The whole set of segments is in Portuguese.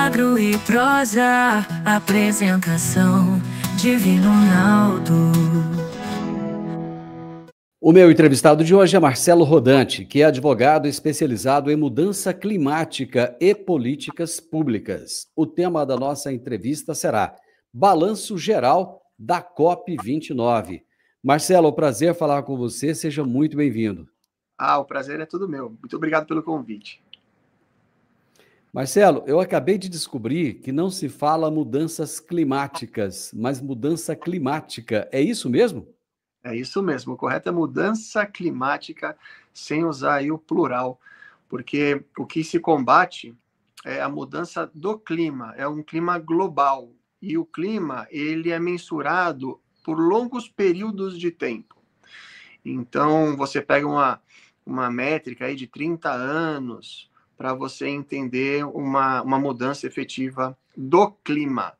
Agro e prosa, apresentação Divino Ronaldo. O meu entrevistado de hoje é Marcelo Rodante, que é advogado especializado em mudança climática e políticas públicas. O tema da nossa entrevista será Balanço Geral da COP29. Marcelo, prazer falar com você, seja muito bem-vindo. O prazer é todo meu. Muito obrigado pelo convite. Marcelo, eu acabei de descobrir que não se fala mudanças climáticas, mas mudança climática. É isso mesmo? É isso mesmo. O correto é mudança climática, sem usar aí o plural, porque o que se combate é a mudança do clima, é um clima global. E o clima, ele é mensurado por longos períodos de tempo. Então, você pega uma métrica aí de 30 anos para você entender uma mudança efetiva do clima.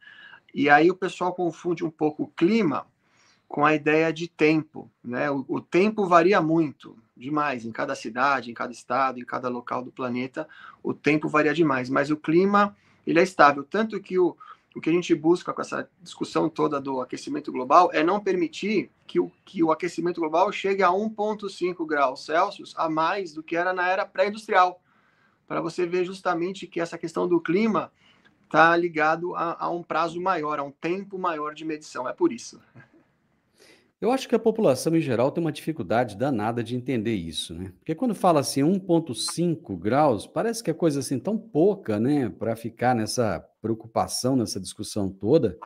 E aí o pessoal confunde um pouco o clima com a ideia de tempo, né? O tempo varia muito, demais, em cada cidade, em cada estado, em cada local do planeta, o tempo varia demais, mas o clima, ele é estável, tanto que o que a gente busca com essa discussão toda do aquecimento global é não permitir que o aquecimento global chegue a 1,5 graus Celsius a mais do que era na era pré-industrial, para você ver justamente que essa questão do clima está ligado a um prazo maior, a um tempo maior de medição, é por isso. Eu acho que a população em geral tem uma dificuldade danada de entender isso, né? Porque quando fala assim 1,5 graus, parece que é coisa assim tão pouca, né, para ficar nessa preocupação, nessa discussão toda.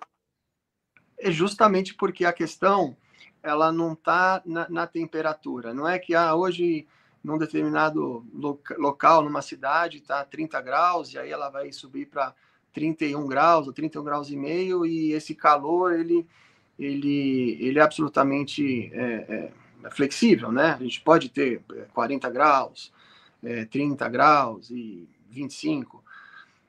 É justamente porque a questão ela não está na temperatura. Não é que hoje, num determinado local, numa cidade, está 30 graus, e aí ela vai subir para 31 graus, ou 31 graus e meio, e esse calor, ele é absolutamente flexível, né? A gente pode ter 40 graus, 30 graus e 25.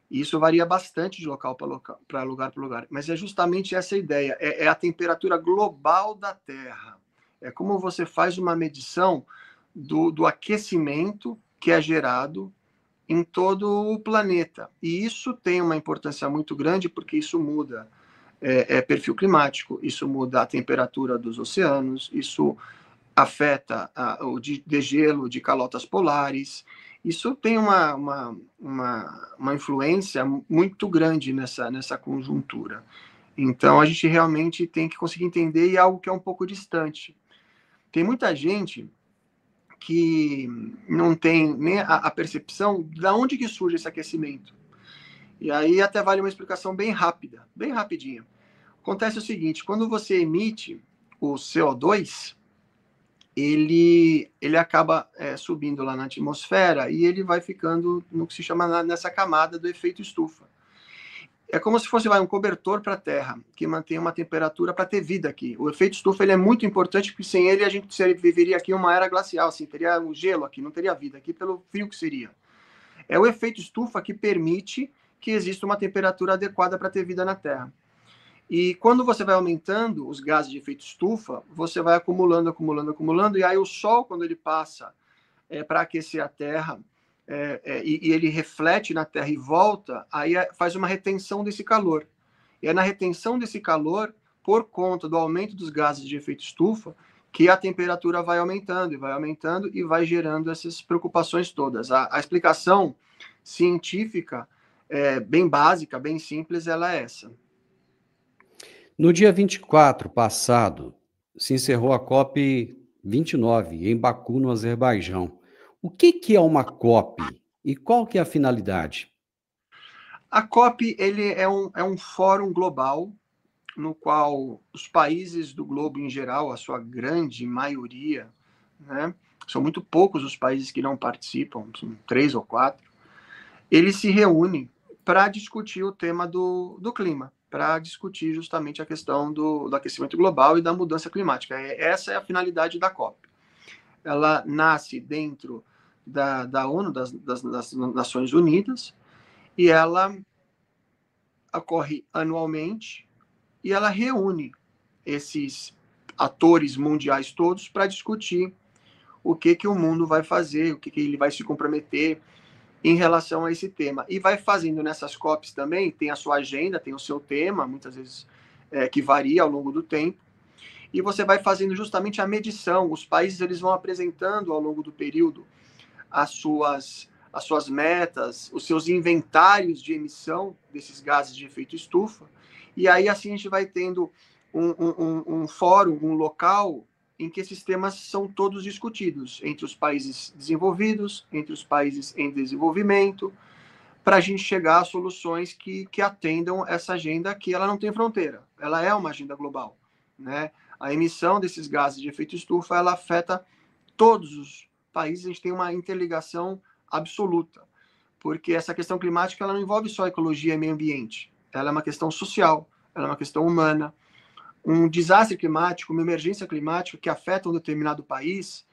E isso varia bastante de local para lugar para lugar. Mas é justamente essa ideia, é a temperatura global da Terra. É como você faz uma medição do aquecimento que é gerado em todo o planeta. E isso tem uma importância muito grande, porque isso muda perfil climático, isso muda a temperatura dos oceanos, isso afeta o degelo de calotas polares. Isso tem uma influência muito grande nessa conjuntura. Então, a gente realmente tem que conseguir entender, e é algo que é um pouco distante. Tem muita gente que não tem nem a percepção de onde que surge esse aquecimento. E aí até vale uma explicação bem rápida, bem rapidinha. Acontece o seguinte, quando você emite o CO2, ele acaba subindo lá na atmosfera e ele vai ficando no que se chama nessa camada do efeito estufa. É como se fosse um cobertor para a Terra, que mantém uma temperatura para ter vida aqui. O efeito estufa ele é muito importante, porque sem ele a gente viveria aqui uma era glacial, assim, teria um gelo aqui, não teria vida aqui pelo frio que seria. É o efeito estufa que permite que exista uma temperatura adequada para ter vida na Terra. E quando você vai aumentando os gases de efeito estufa, você vai acumulando, e aí o Sol, quando ele passa para aquecer a Terra, e ele reflete na Terra e volta, aí faz uma retenção desse calor. E é na retenção desse calor, por conta do aumento dos gases de efeito estufa, que a temperatura vai aumentando, e vai gerando essas preocupações todas. A explicação científica, bem básica, bem simples, ela é essa. No dia 24 passado, se encerrou a COP29 em Baku, no Azerbaijão. O que é uma COP e qual que é a finalidade? A COP ele é um fórum global no qual os países do globo em geral, a sua grande maioria, né, são muito poucos os países que não participam, são 3 ou 4, eles se reúnem para discutir o tema do clima, para discutir justamente a questão do aquecimento global e da mudança climática. Essa é a finalidade da COP. Ela nasce dentro da ONU, das Nações Unidas, e ela ocorre anualmente, e ela reúne esses atores mundiais todos para discutir o que o mundo vai fazer, o que ele vai se comprometer, em relação a esse tema. E vai fazendo nessas COPs também, tem a sua agenda, tem o seu tema, muitas vezes que varia ao longo do tempo, e você vai fazendo justamente a medição. Os países eles vão apresentando ao longo do período as suas metas, os seus inventários de emissão desses gases de efeito estufa, e aí assim a gente vai tendo um fórum, um local em que esses temas são todos discutidos entre os países desenvolvidos, entre os países em desenvolvimento, para a gente chegar a soluções que atendam essa agenda que ela não tem fronteira, ela é uma agenda global, né? A emissão desses gases de efeito estufa, ela afeta todos os países, a gente tem uma interligação absoluta, porque essa questão climática ela não envolve só ecologia e meio ambiente, ela é uma questão social, ela é uma questão humana. Um desastre climático, uma emergência climática que afeta um determinado país,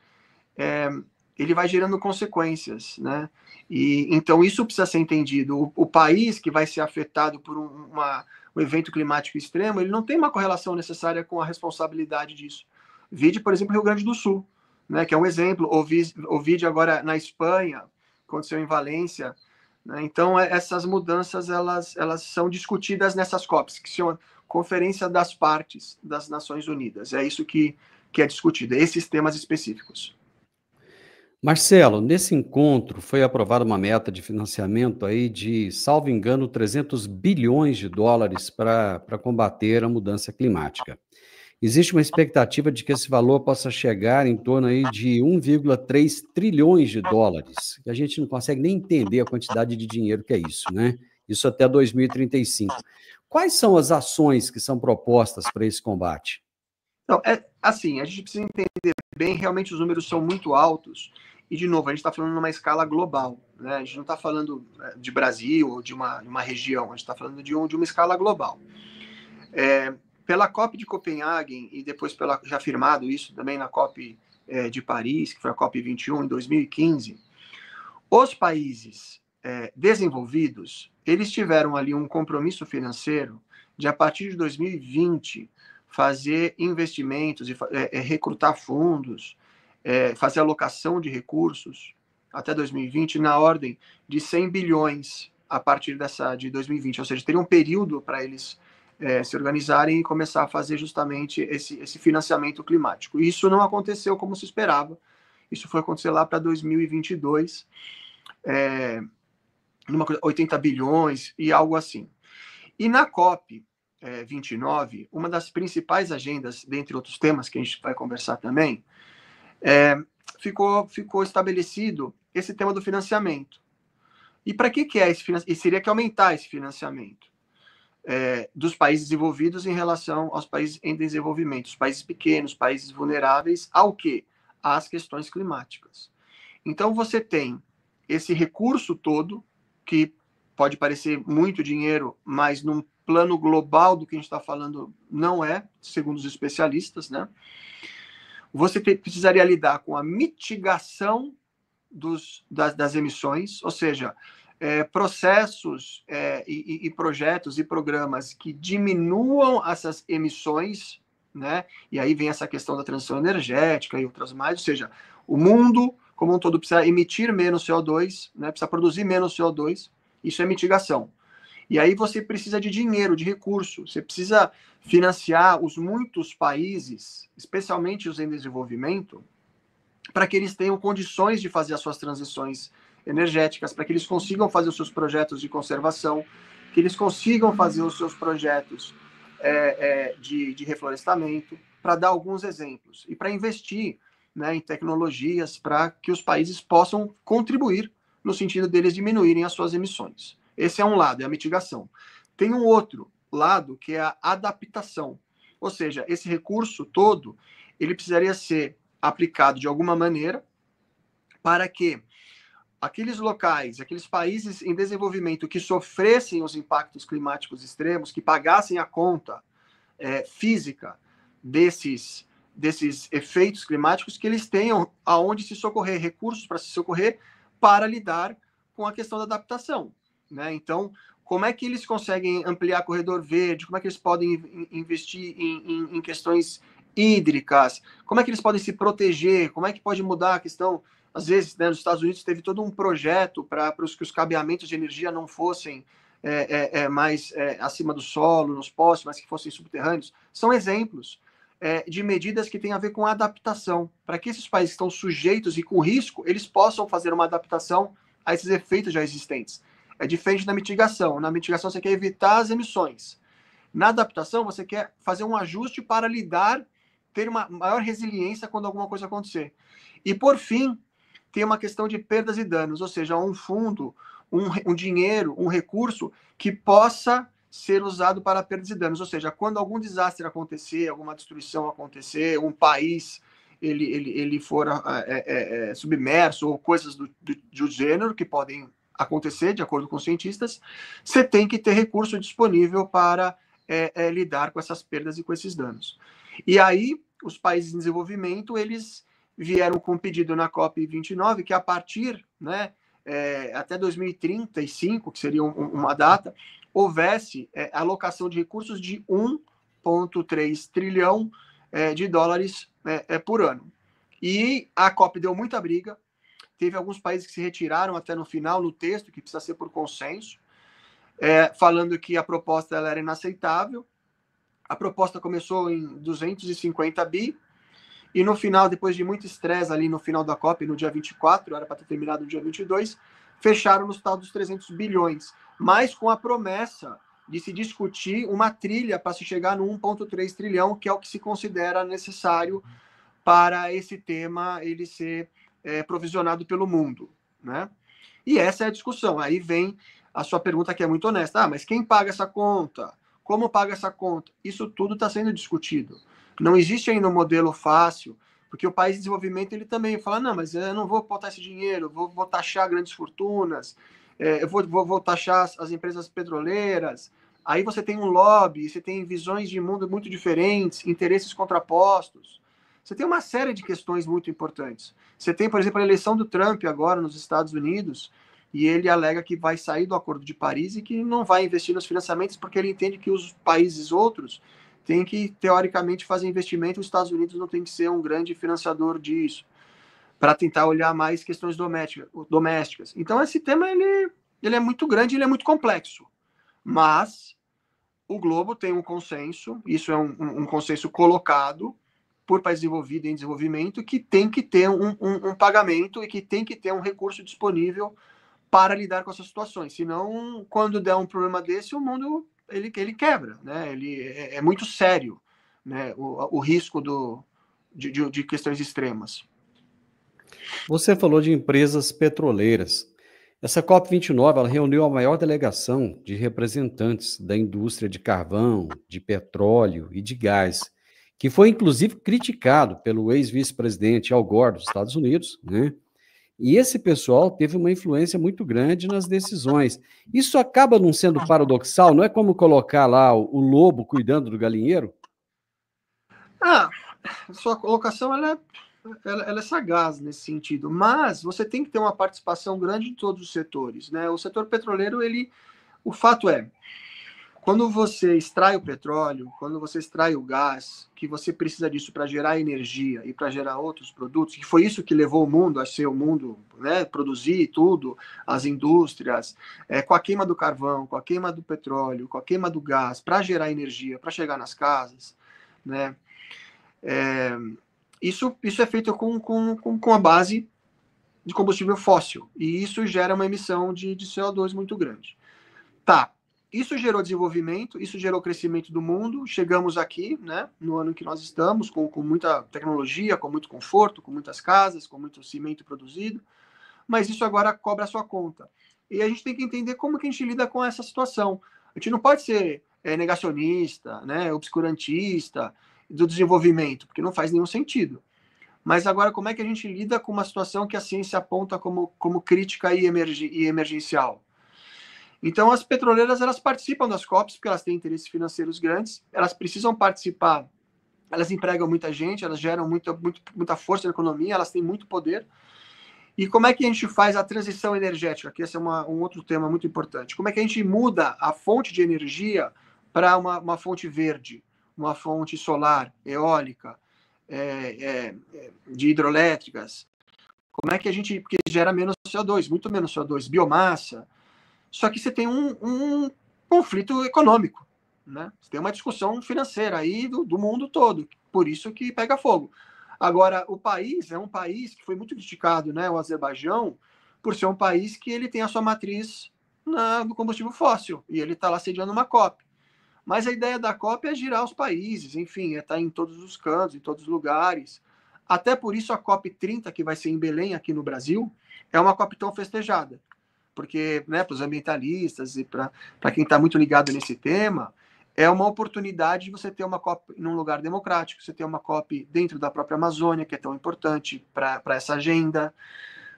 ele vai gerando consequências, né? E então isso precisa ser entendido. O país que vai ser afetado por um evento climático extremo, ele não tem uma correlação necessária com a responsabilidade disso. Vide, por exemplo, Rio Grande do Sul, né, que é um exemplo. Vide agora na Espanha, aconteceu em Valência, né? Então essas mudanças elas são discutidas nessas COPs, que são Conferência das Partes das Nações Unidas. É isso que é discutido, esses temas específicos. Marcelo, nesse encontro foi aprovada uma meta de financiamento aí de, salvo engano, 300 bilhões de dólares para combater a mudança climática. Existe uma expectativa de que esse valor possa chegar em torno aí de 1,3 trilhões de dólares. A gente não consegue nem entender a quantidade de dinheiro que é isso, né? Isso até 2035. Quais são as ações que são propostas para esse combate? Então, assim, a gente precisa entender bem, realmente os números são muito altos, e, de novo, a gente está falando numa escala global, né? A gente não está falando de Brasil ou de uma região, a gente está falando de uma escala global. Pela COP de Copenhague, e depois já firmado isso também na COP de Paris, que foi a COP 21 em 2015, os países desenvolvidos, eles tiveram ali um compromisso financeiro de, a partir de 2020, fazer investimentos, recrutar fundos, fazer alocação de recursos até 2020 na ordem de 100 bilhões a partir de 2020, ou seja, teria um período para eles se organizarem e começar a fazer justamente esse financiamento climático. E isso não aconteceu como se esperava, isso foi acontecer lá para 2022, 80 bilhões e algo assim. E na COP 29, uma das principais agendas, dentre outros temas que a gente vai conversar também, ficou estabelecido esse tema do financiamento. E para que é esse financiamento? E seria que aumentar esse financiamento dos países desenvolvidos em relação aos países em desenvolvimento, os países pequenos, países vulneráveis, ao quê? Às questões climáticas. Então você tem esse recurso todo, que pode parecer muito dinheiro, mas num plano global do que a gente está falando, não é, segundo os especialistas, né? Você precisaria lidar com a mitigação das emissões, ou seja, processos e projetos e programas que diminuam essas emissões, né? E aí vem essa questão da transição energética e outras mais, ou seja, o mundo como um todo precisa emitir menos CO2, né? Precisa produzir menos CO2, isso é mitigação. E aí você precisa de dinheiro, de recurso, você precisa financiar os muitos países, especialmente os em desenvolvimento, para que eles tenham condições de fazer as suas transições energéticas, para que eles consigam fazer os seus projetos de conservação, que eles consigam fazer os seus projetos de reflorestamento, para dar alguns exemplos, e para investir, né, em tecnologias para que os países possam contribuir no sentido deles diminuírem as suas emissões. Esse é um lado, é a mitigação. Tem um outro lado, que é a adaptação. Ou seja, esse recurso todo, ele precisaria ser aplicado de alguma maneira para que aqueles locais, aqueles países em desenvolvimento que sofressem os impactos climáticos extremos, que pagassem a conta física desses efeitos climáticos, que eles tenham aonde se socorrer, recursos para se socorrer, para lidar com a questão da adaptação, né? Então, como é que eles conseguem ampliar corredor verde? Como é que eles podem investir em questões hídricas? Como é que eles podem se proteger? Como é que pode mudar a questão às vezes, né, nos Estados Unidos teve todo um projeto para que os cabeamentos de energia não fossem mais acima do solo, nos postes, mas que fossem subterrâneos. São exemplos de medidas que têm a ver com adaptação, para que esses países que estão sujeitos e com risco, eles possam fazer uma adaptação a esses efeitos já existentes. É diferente da mitigação. Na mitigação você quer evitar as emissões. Na adaptação você quer fazer um ajuste para ter uma maior resiliência quando alguma coisa acontecer. E por fim, tem uma questão de perdas e danos, ou seja, um fundo, um dinheiro, um recurso que possa ser usado para perdas e danos, ou seja, quando algum desastre acontecer, alguma destruição acontecer, um país ele for submerso ou coisas do gênero que podem acontecer, de acordo com os cientistas, você tem que ter recurso disponível para lidar com essas perdas e com esses danos. E aí, os países em desenvolvimento, eles vieram com um pedido na COP29 que a partir, né, até 2035, que seria uma data, houvesse alocação de recursos de 1,3 trilhão de dólares por ano. E a COP deu muita briga, teve alguns países que se retiraram até no final, no texto, que precisa ser por consenso, falando que a proposta ela era inaceitável. A proposta começou em 250 bi, e no final, depois de muito estresse ali no final da COP, no dia 24, era para ter terminado no dia 22, fecharam no tal dos 300 bilhões, mas com a promessa de se discutir uma trilha para se chegar no 1,3 trilhão, que é o que se considera necessário para esse tema ele ser provisionado pelo mundo, né? E essa é a discussão. Aí vem a sua pergunta, que é muito honesta. Mas quem paga essa conta? Como paga essa conta? Isso tudo está sendo discutido. Não existe ainda um modelo fácil, porque o país de desenvolvimento ele também fala, não, mas eu não vou botar esse dinheiro, vou taxar grandes fortunas, eu vou taxar as empresas petroleiras. Aí você tem um lobby, você tem visões de mundo muito diferentes, interesses contrapostos. Você tem uma série de questões muito importantes. Você tem, por exemplo, a eleição do Trump agora nos Estados Unidos, e ele alega que vai sair do Acordo de Paris e que não vai investir nos financiamentos porque ele entende que os países outros têm que, teoricamente, fazer investimento, os Estados Unidos não tem que ser um grande financiador disso, para tentar olhar mais questões domésticas. Então, esse tema ele é muito grande, ele é muito complexo, mas o globo tem um consenso, isso é um consenso colocado por país desenvolvido em desenvolvimento, que tem que ter um pagamento e que tem que ter um recurso disponível para lidar com essas situações. Senão, quando der um problema desse, o mundo ele quebra, né? Ele é muito sério, né? O risco de questões extremas. Você falou de empresas petroleiras. Essa COP29 ela reuniu a maior delegação de representantes da indústria de carvão, de petróleo e de gás, que foi inclusive criticado pelo ex-vice-presidente Al Gore dos Estados Unidos, né? E esse pessoal teve uma influência muito grande nas decisões. Isso acaba não sendo paradoxal? Não é como colocar lá o lobo cuidando do galinheiro? Sua colocação ela é sagaz nesse sentido, mas você tem que ter uma participação grande em todos os setores, né? O setor petroleiro, o fato é, quando você extrai o petróleo, quando você extrai o gás, que você precisa disso para gerar energia e para gerar outros produtos, que foi isso que levou o mundo a ser o mundo, né, produzir tudo, as indústrias, com a queima do carvão, com a queima do petróleo, com a queima do gás, para gerar energia, para chegar nas casas, né? Isso é feito com a base de combustível fóssil, e isso gera uma emissão de CO2 muito grande. Tá. Isso gerou desenvolvimento, isso gerou crescimento do mundo. Chegamos aqui, né, no ano em que nós estamos, com muita tecnologia, com muito conforto, com muitas casas, com muito cimento produzido. Mas isso agora cobra a sua conta. E a gente tem que entender como que a gente lida com essa situação. A gente não pode ser negacionista, né, obscurantista do desenvolvimento, porque não faz nenhum sentido. Mas agora, como é que a gente lida com uma situação que a ciência aponta como crítica e emergencial? Então, as petroleiras, elas participam das COPs, porque elas têm interesses financeiros grandes, elas precisam participar, elas empregam muita gente, elas geram muita força na economia, elas têm muito poder. E como é que a gente faz a transição energética? Que esse é um outro tema muito importante. Como é que a gente muda a fonte de energia para uma fonte verde, uma fonte solar, eólica, de hidroelétricas, Como é que a gente, porque gera menos CO2, muito menos CO2, biomassa. Só que você tem um conflito econômico, né? Você tem uma discussão financeira aí do mundo todo, por isso que pega fogo. Agora, o país é um país que foi muito criticado, né, o Azerbaijão, por ser um país que ele tem a sua matriz no combustível fóssil, e ele está lá sediando uma COP. Mas a ideia da COP é girar os países, enfim, é estar em todos os cantos, em todos os lugares. Até por isso a COP 30, que vai ser em Belém, aqui no Brasil, é uma COP tão festejada. Porque, né, para os ambientalistas e para quem está muito ligado nesse tema, é uma oportunidade de você ter uma COP num lugar democrático, você ter uma COP dentro da própria Amazônia, que é tão importante para essa agenda,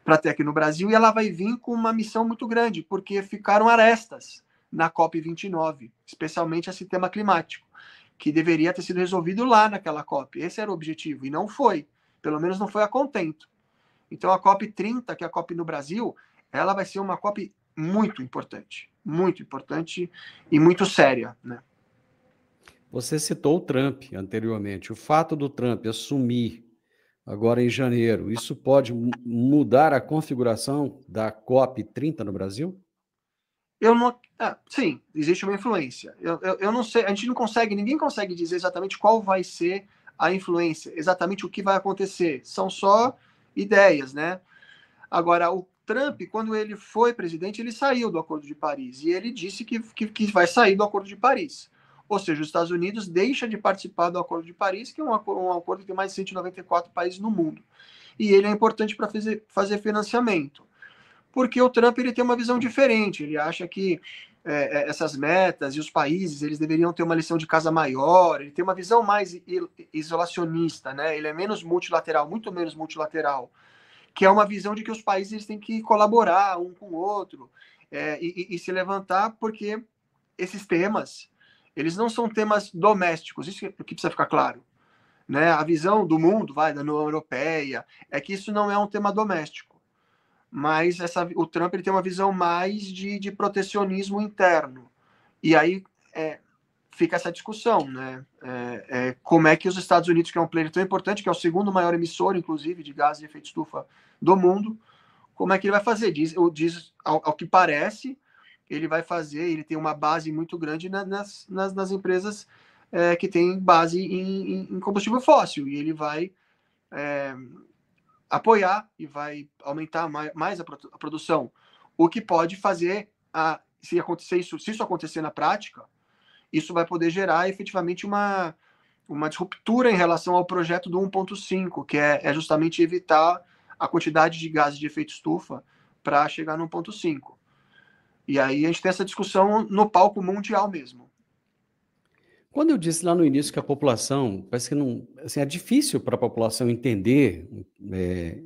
para ter aqui no Brasil, e ela vai vir com uma missão muito grande, porque ficaram arestas na COP29, especialmente esse tema climático, que deveria ter sido resolvido lá naquela COP. Esse era o objetivo, e não foi. Pelo menos não foi a contento. Então a COP30, que é a COP no Brasil, ela vai ser uma COP muito importante e muito séria, né? Você citou o Trump anteriormente. O fato do Trump assumir agora em janeiro, isso pode mudar a configuração da COP30 no Brasil? Eu não, sim, existe uma influência. Eu não sei, a gente não consegue, ninguém consegue dizer exatamente qual vai ser a influência, exatamente o que vai acontecer. São só ideias, né? Agora, o Trump, quando ele foi presidente, ele saiu do Acordo de Paris e ele disse que vai sair do Acordo de Paris. Ou seja, os Estados Unidos deixa de participar do Acordo de Paris, que é um acordo que tem mais de 194 países no mundo. E ele é importante para fazer financiamento. Porque o Trump ele tem uma visão diferente. Ele acha que essas metas e os países eles deveriam ter uma lição de casa maior. Ele tem uma visão mais isolacionista, né? Ele é menos multilateral, muito menos multilateral, que é uma visão de que os países têm que colaborar um com o outro e se levantar, porque esses temas, eles não são temas domésticos, isso que precisa ficar claro. Né? A visão do mundo, da União Europeia, é que isso não é um tema doméstico. Mas o Trump ele tem uma visão mais de protecionismo interno. E aí fica essa discussão, né? Como é que os Estados Unidos, que é um player tão importante, que é o segundo maior emissor, inclusive, de gases de efeito estufa do mundo, como é que ele vai fazer? Diz ao que parece, ele vai fazer, ele tem uma base muito grande nas empresas que têm base em combustível fóssil, e ele vai apoiar e vai aumentar mais a produção, o que pode fazer, se isso acontecer na prática, isso vai poder gerar efetivamente uma disruptura em relação ao projeto do 1.5, que é justamente evitar a quantidade de gases de efeito estufa para chegar no 1.5. E aí a gente tem essa discussão no palco mundial mesmo. Quando eu disse lá no início que a população, parece que não, assim, é difícil para a população entender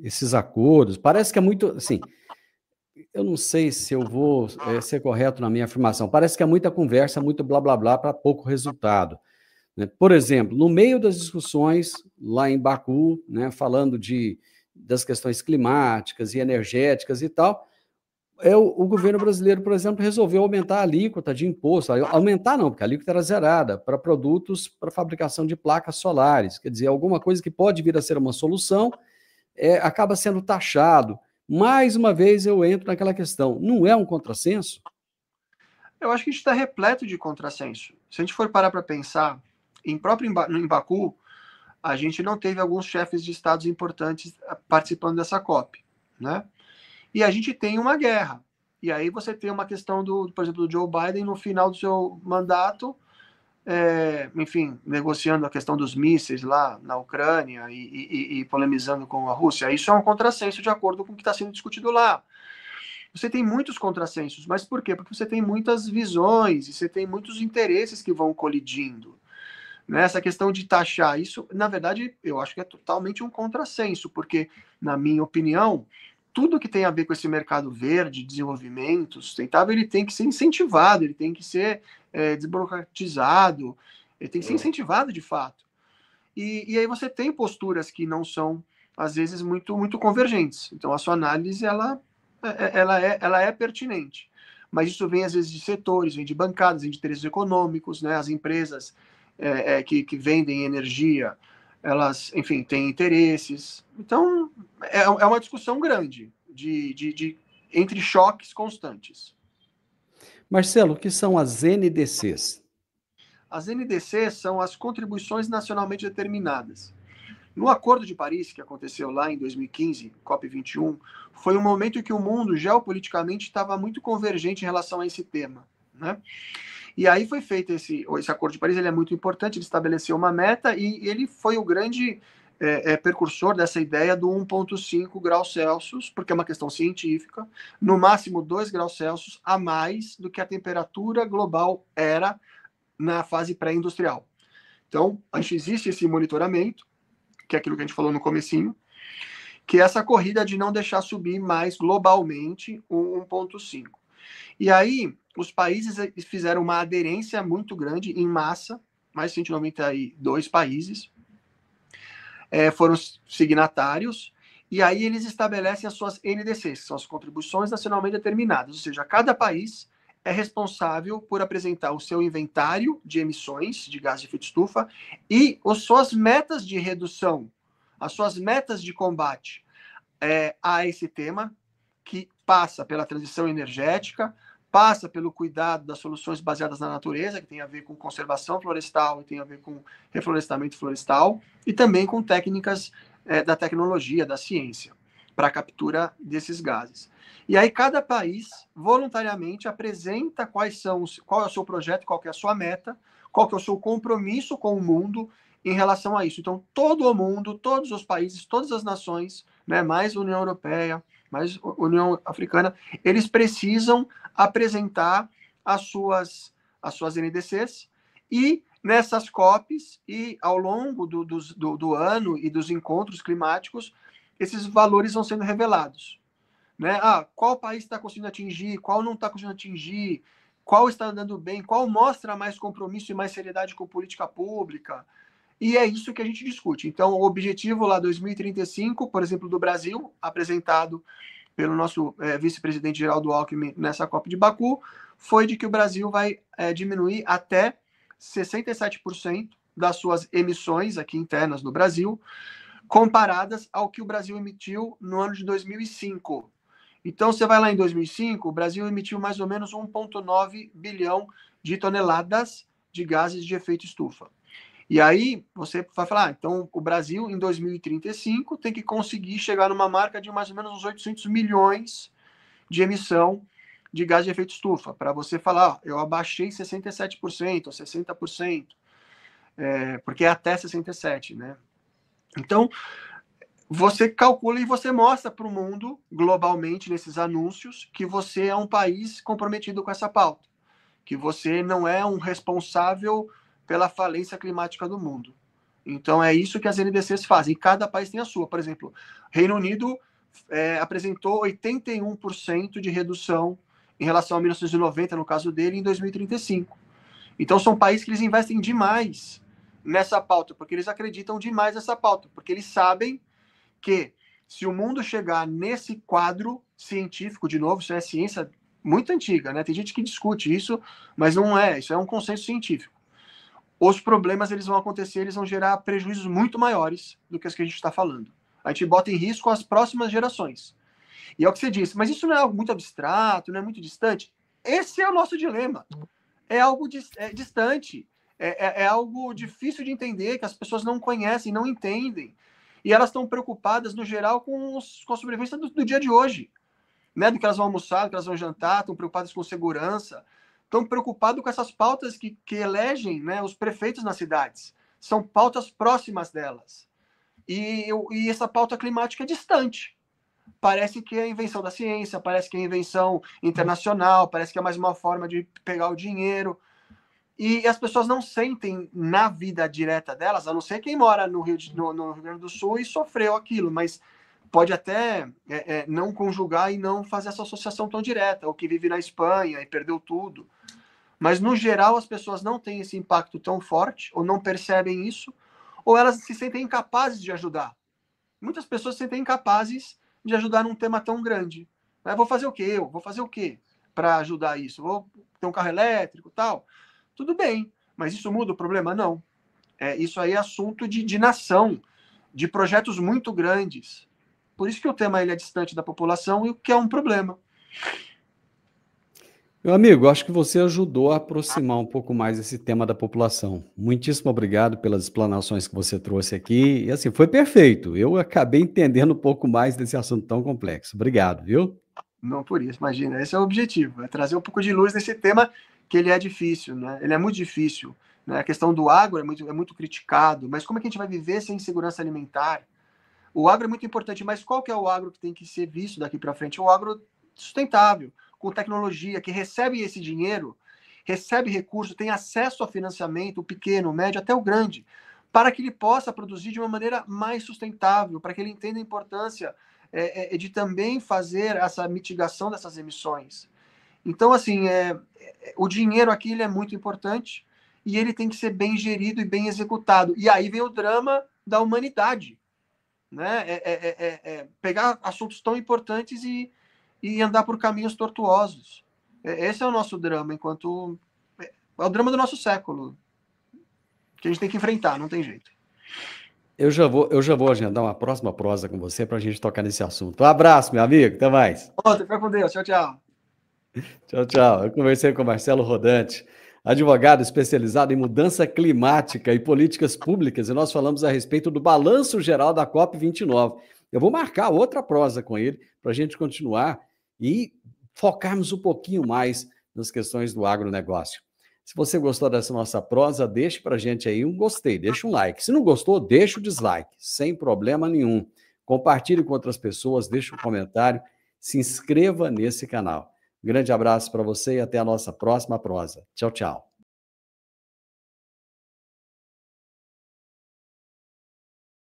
esses acordos, parece que é muito, assim, eu não sei se eu vou ser correto na minha afirmação, parece que é muita conversa, muito blá blá blá para pouco resultado. Né? Por exemplo, no meio das discussões lá em Baku, né, falando das questões climáticas e energéticas e tal, o governo brasileiro, por exemplo, resolveu aumentar a alíquota de imposto. Aumentar não, porque a alíquota era zerada para produtos para fabricação de placas solares. Quer dizer, alguma coisa que pode vir a ser uma solução acaba sendo taxado. Mais uma vez eu entro naquela questão, não é um contrassenso? Eu acho que a gente está repleto de contrassenso. Se a gente for parar para pensar, em Baku, a gente não teve alguns chefes de estados importantes participando dessa COP, né? E a gente tem uma guerra. E aí você tem uma questão, por exemplo, do Joe Biden no final do seu mandato, enfim, negociando a questão dos mísseis lá na Ucrânia e polemizando com a Rússia. Isso é um contrassenso de acordo com o que está sendo discutido lá. Você tem muitos contrassensos, mas por quê? Porque você tem muitas visões e você tem muitos interesses que vão colidindo. Essa questão de taxar, isso, na verdade, eu acho que é totalmente um contrassenso, porque, na minha opinião, tudo que tem a ver com esse mercado verde, desenvolvimento sustentável, ele tem que ser incentivado, ele tem que ser desburocratizado, ele tem que ser incentivado de fato. E aí você tem posturas que não são, às vezes, muito, muito convergentes. Então, a sua análise, ela é pertinente. Mas isso vem, às vezes, de setores, vem de bancadas, vem de interesses econômicos, né? As empresas que vendem energia, elas, enfim, têm interesses. Então, é uma discussão grande, entre choques constantes. Marcelo, o que são as NDCs? As NDCs são as contribuições nacionalmente determinadas. No Acordo de Paris, que aconteceu lá em 2015, COP21, foi um momento em que o mundo geopoliticamente estava muito convergente em relação a esse tema, né? E aí foi feito esse Acordo de Paris, ele é muito importante, ele estabeleceu uma meta e ele foi o grande precursor dessa ideia do 1,5 graus Celsius, porque é uma questão científica, no máximo 2 graus Celsius a mais do que a temperatura global era na fase pré-industrial. Então, existe esse monitoramento, que é aquilo que a gente falou no comecinho, que é essa corrida de não deixar subir mais globalmente o 1,5. E aí, os países fizeram uma aderência muito grande em massa, mais de 192 países foram signatários, e aí eles estabelecem as suas NDCs, que são as contribuições nacionalmente determinadas, ou seja, cada país é responsável por apresentar o seu inventário de emissões de gás de efeito estufa e as suas metas de redução, as suas metas de combate a esse tema, que passa pela transição energética, passa pelo cuidado das soluções baseadas na natureza, que tem a ver com conservação florestal e tem a ver com reflorestamento florestal, e também com técnicas da tecnologia, da ciência, para a captura desses gases. E aí cada país voluntariamente apresenta qual é o seu projeto, qual é a sua meta, qual é o seu compromisso com o mundo em relação a isso. Então, todo o mundo, todos os países, todas as nações, né, mais a União Europeia, mais a União Africana, eles precisam apresentar as suas NDCs e nessas COPs e ao longo do ano e dos encontros climáticos, esses valores vão sendo revelados. Né? Qual país está conseguindo atingir, qual não está conseguindo atingir, qual está andando bem, qual mostra mais compromisso e mais seriedade com política pública. E é isso que a gente discute. Então, o objetivo lá 2035, por exemplo, do Brasil, apresentado pelo nosso vice-presidente Geraldo Alckmin nessa COP de Baku, foi de que o Brasil vai diminuir até 67% das suas emissões aqui internas no Brasil, comparadas ao que o Brasil emitiu no ano de 2005. Então, você vai lá em 2005, o Brasil emitiu mais ou menos 1,9 bilhão de toneladas de gases de efeito estufa. E aí você vai falar, então o Brasil em 2035 tem que conseguir chegar numa marca de mais ou menos uns 800 milhões de emissão de gás de efeito estufa, para você falar, eu abaixei 67% ou 60%, porque é até 67%, né? Então, você calcula e você mostra para o mundo, globalmente, nesses anúncios, que você é um país comprometido com essa pauta, que você não é um responsável pela falência climática do mundo. Então, é isso que as NDCs fazem. E cada país tem a sua. Por exemplo, Reino Unido apresentou 81% de redução em relação a 1990, no caso dele, em 2035. Então, são países que eles investem demais nessa pauta, porque eles acreditam demais nessa pauta, porque eles sabem que se o mundo chegar nesse quadro científico, de novo, isso é ciência muito antiga, né? Tem gente que discute isso, mas não é, isso é um consenso científico. Os problemas eles vão acontecer, eles vão gerar prejuízos muito maiores do que os que a gente está falando. A gente bota em risco as próximas gerações. E é o que você disse, mas isso não é algo muito abstrato, não é muito distante? Esse é o nosso dilema. É algo distante, é algo difícil de entender, que as pessoas não conhecem, não entendem. E elas estão preocupadas, no geral, com a sobrevivência do dia de hoje. Né? Do que elas vão almoçar, do que elas vão jantar, estão preocupadas com segurança, estão preocupados com essas pautas que elegem, né, os prefeitos nas cidades. São pautas próximas delas. E essa pauta climática é distante. Parece que é a invenção da ciência, parece que é a invenção internacional, parece que é mais uma forma de pegar o dinheiro. E as pessoas não sentem na vida direta delas, a não ser quem mora no Rio Grande do Sul e sofreu aquilo, mas pode até não conjugar e não fazer essa associação tão direta, ou que vive na Espanha e perdeu tudo. Mas, no geral, as pessoas não têm esse impacto tão forte, ou não percebem isso, ou elas se sentem incapazes de ajudar. Muitas pessoas se sentem incapazes de ajudar num tema tão grande. Vou fazer o quê? Eu vou fazer o quê para ajudar isso? Vou ter um carro elétrico e tal? Tudo bem, mas isso muda o problema? Não. Isso aí é assunto de nação, de projetos muito grandes. Por isso que o tema ele é distante da população e o que é um problema. Meu amigo, acho que você ajudou a aproximar um pouco mais esse tema da população. Muitíssimo obrigado pelas explanações que você trouxe aqui. E assim, foi perfeito. Eu acabei entendendo um pouco mais desse assunto tão complexo. Obrigado, viu? Não por isso, imagina, esse é o objetivo, é trazer um pouco de luz nesse tema que ele é difícil, né? Ele é muito difícil, né? A questão do agro é muito criticado, mas como é que a gente vai viver sem segurança alimentar? O agro é muito importante, mas qual que é o agro que tem que ser visto daqui para frente? O agro sustentável, com tecnologia, que recebe esse dinheiro, recebe recurso, tem acesso a financiamento, o pequeno, o médio, até o grande, para que ele possa produzir de uma maneira mais sustentável, para que ele entenda a importância de também fazer essa mitigação dessas emissões. Então, assim, o dinheiro aqui ele é muito importante e ele tem que ser bem gerido e bem executado. E aí vem o drama da humanidade, né? Pegar assuntos tão importantes e andar por caminhos tortuosos. Esse é o nosso drama, é o drama do nosso século, que a gente tem que enfrentar, não tem jeito. Eu já vou agendar uma próxima prosa com você para a gente tocar nesse assunto. Um abraço, meu amigo. Até mais. Fica com Deus. Tchau, tchau. Tchau, tchau. Eu conversei com Marcelo Rodante, advogado especializado em mudança climática e políticas públicas, e nós falamos a respeito do balanço geral da COP29. Eu vou marcar outra prosa com ele para a gente continuar e focarmos um pouquinho mais nas questões do agronegócio. Se você gostou dessa nossa prosa, deixe para a gente aí um gostei, deixa um like. Se não gostou, deixa o dislike, sem problema nenhum. Compartilhe com outras pessoas, deixe um comentário, se inscreva nesse canal. Grande abraço para você e até a nossa próxima prosa. Tchau, tchau.